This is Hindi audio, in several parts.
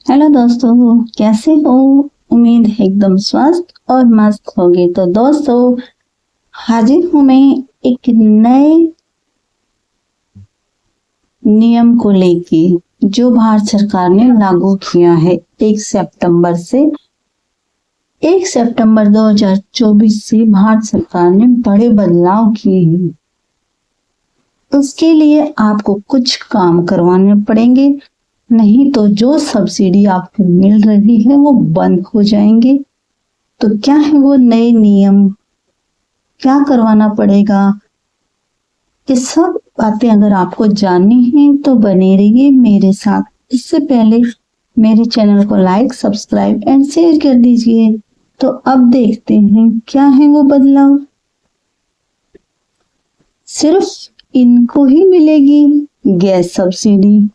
हेलो दोस्तों, कैसे हो? उम्मीद है एकदम स्वस्थ और मस्त होगे। तो दोस्तों, हाजिर हूं मैं एक नए नियम को लेके जो भारत सरकार ने लागू किया है 1 सितंबर से। 1 सितंबर 2024 से भारत सरकार ने बड़े बदलाव किए हैं। उसके लिए आपको कुछ काम करवाने पड़ेंगे, नहीं तो जो सब्सिडी आपको मिल रही है वो बंद हो जाएंगे। तो क्या है वो नए नियम, क्या करवाना पड़ेगा, ये सब बातें अगर आपको जाननी है तो बने रहिए मेरे साथ। इससे पहले मेरे चैनल को लाइक, सब्सक्राइब एंड शेयर कर दीजिए। तो अब देखते हैं क्या है वो बदलाव। सिर्फ इनको ही मिलेगी गैस सब्सिडी।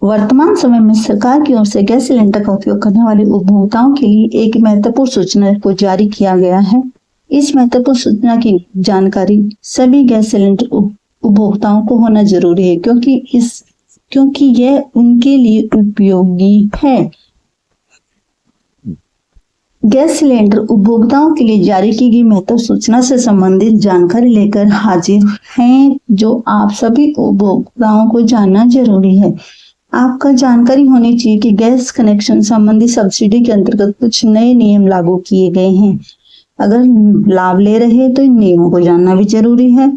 वर्तमान समय में सरकार की ओर से गैस सिलेंडर का उपयोग करने वाले उपभोक्ताओं के लिए एक महत्वपूर्ण सूचना को जारी किया गया है। इस महत्वपूर्ण सूचना की जानकारी सभी गैस सिलेंडर उपभोक्ताओं को होना जरूरी है, क्योंकि यह उनके लिए उपयोगी है। गैस सिलेंडर उपभोक्ताओं के लिए जारी की गई महत्वपूर्ण सूचना से संबंधित जानकारी लेकर हाजिर हैं, जो आप सभी उपभोक्ताओं को जानना जरूरी है। आपका जानकारी होनी चाहिए कि गैस कनेक्शन संबंधी सब्सिडी के अंतर्गत कुछ नए नियम लागू किए गए हैं। अगर लाभ ले रहे हैं तो इन नियमों को जानना भी जरूरी है।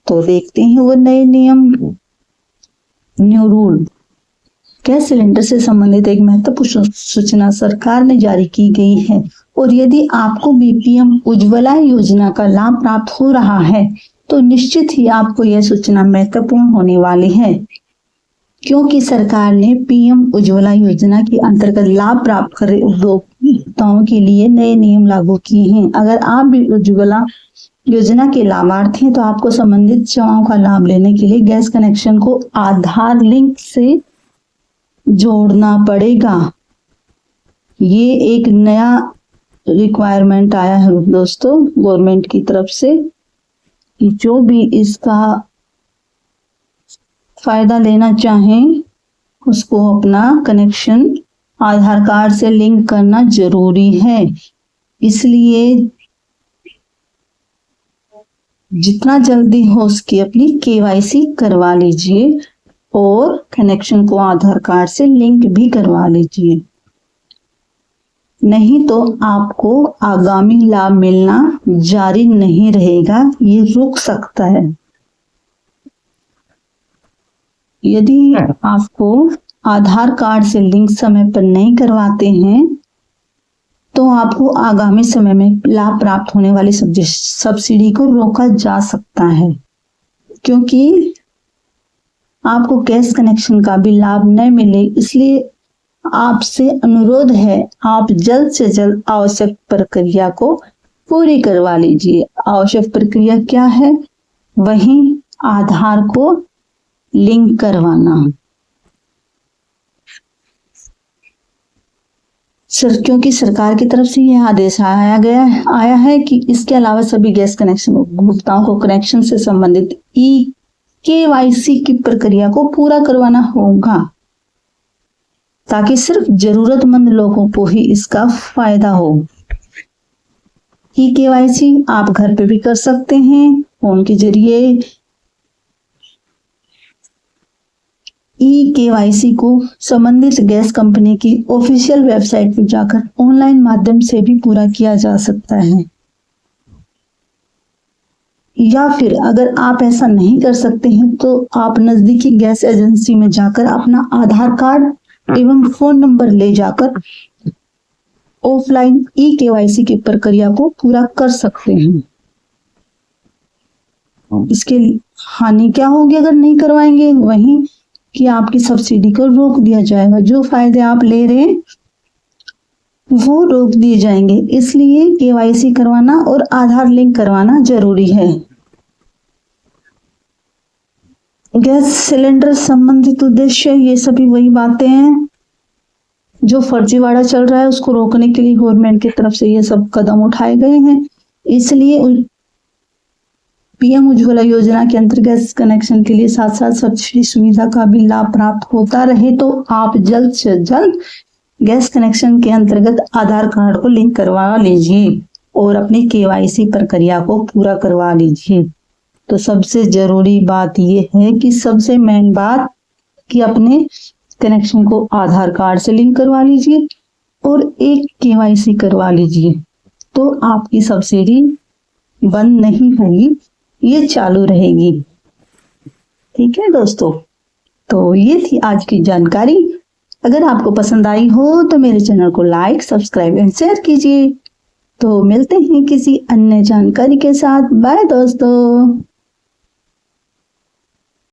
तो देखते हैं वो नए नियम। New rule. गैस सिलेंडर से संबंधित एक महत्वपूर्ण सूचना सरकार ने जारी की गई है, और यदि आपको बीपीएम उज्ज्वला योजना का लाभ प्राप्त हो रहा है तो निश्चित ही आपको यह सूचना महत्वपूर्ण होने वाली है, क्योंकि सरकार ने पीएम उज्ज्वला योजना के अंतर्गत लाभ प्राप्त कर रहे उपभोक्ताओं के लिए नए नियम लागू किए हैं। अगर आप भी उज्ज्वला योजना के लाभार्थी हैं तो आपको संबंधित सेवाओं का लाभ लेने के लिए गैस कनेक्शन को आधार लिंक से जोड़ना पड़ेगा। ये एक नया रिक्वायरमेंट आया है दोस्तों गवर्नमेंट की तरफ से, कि जो भी इसका फायदा लेना चाहें उसको अपना कनेक्शन आधार कार्ड से लिंक करना जरूरी है। इसलिए जितना जल्दी हो सके अपनी केवाईसी करवा लीजिए और कनेक्शन को आधार कार्ड से लिंक भी करवा लीजिए, नहीं तो आपको आगामी लाभ मिलना जारी नहीं रहेगा, ये रुक सकता है। यदि आपको आधार कार्ड से लिंक समय पर नहीं करवाते हैं तो आपको आगामी समय में लाभ प्राप्त होने वाली सब्सिडी को रोका जा सकता है, क्योंकि आपको गैस कनेक्शन का भी लाभ न मिले। इसलिए आपसे अनुरोध है, आप जल्द से जल्द आवश्यक प्रक्रिया को पूरी करवा लीजिए। आवश्यक प्रक्रिया क्या है? वही आधार को लिंक करवाना। क्योंकि सरकार की तरफ से यह आदेश आया है कि इसके अलावा सभी गैस कनेक्शन उपभोक्ताओं को कनेक्शन से संबंधित केवाईसी की प्रक्रिया को पूरा करवाना होगा, ताकि सिर्फ जरूरतमंद लोगों को ही इसका फायदा हो। केवाईसी आप घर पे भी कर सकते हैं, फोन के जरिए केवाईसी को संबंधित गैस कंपनी की ऑफिशियल वेबसाइट पर जाकर ऑनलाइन माध्यम से भी पूरा किया जा सकता है। या फिर अगर आप ऐसा नहीं कर सकते हैं तो आप नजदीकी गैस एजेंसी में जाकर अपना आधार कार्ड एवं फोन नंबर ले जाकर ऑफलाइन केवाईसी की प्रक्रिया को पूरा कर सकते हैं। इसके हानि क्या होगी अगर नहीं करवाएंगे? वही कि आपकी सब्सिडी को रोक दिया जाएगा, जो फायदे आप ले रहे हैं वो रोक दिए जाएंगे। इसलिए केवाईसी करवाना और आधार लिंक करवाना जरूरी है। गैस सिलेंडर संबंधित उद्देश्य ये सभी वही बातें हैं जो फर्जीवाड़ा चल रहा है, उसको रोकने के लिए गवर्नमेंट की तरफ से ये सब कदम उठाए गए हैं। इसलिए पीएम उज्ज्वला योजना के अंतर्गत गैस कनेक्शन के लिए साथ साथ सब्सिडी सुविधा का भी लाभ प्राप्त होता रहे तो आप जल्द से जल्द गैस कनेक्शन के अंतर्गत आधार कार्ड को लिंक करवा लीजिए और अपनी केवाईसी प्रक्रिया को पूरा करवा लीजिए। तो सबसे जरूरी बात ये है कि सबसे मेन बात कि अपने कनेक्शन को आधार कार्ड से लिंक करवा लीजिए और एक केवाईसी करवा लीजिए, तो आपकी सब्सिडी बंद नहीं होगी, ये चालू रहेगी। ठीक है दोस्तों, तो ये थी आज की जानकारी। अगर आपको पसंद आई हो तो मेरे चैनल को लाइक, सब्सक्राइब एंड शेयर कीजिए। तो मिलते हैं किसी अन्य जानकारी के साथ। बाय दोस्तों।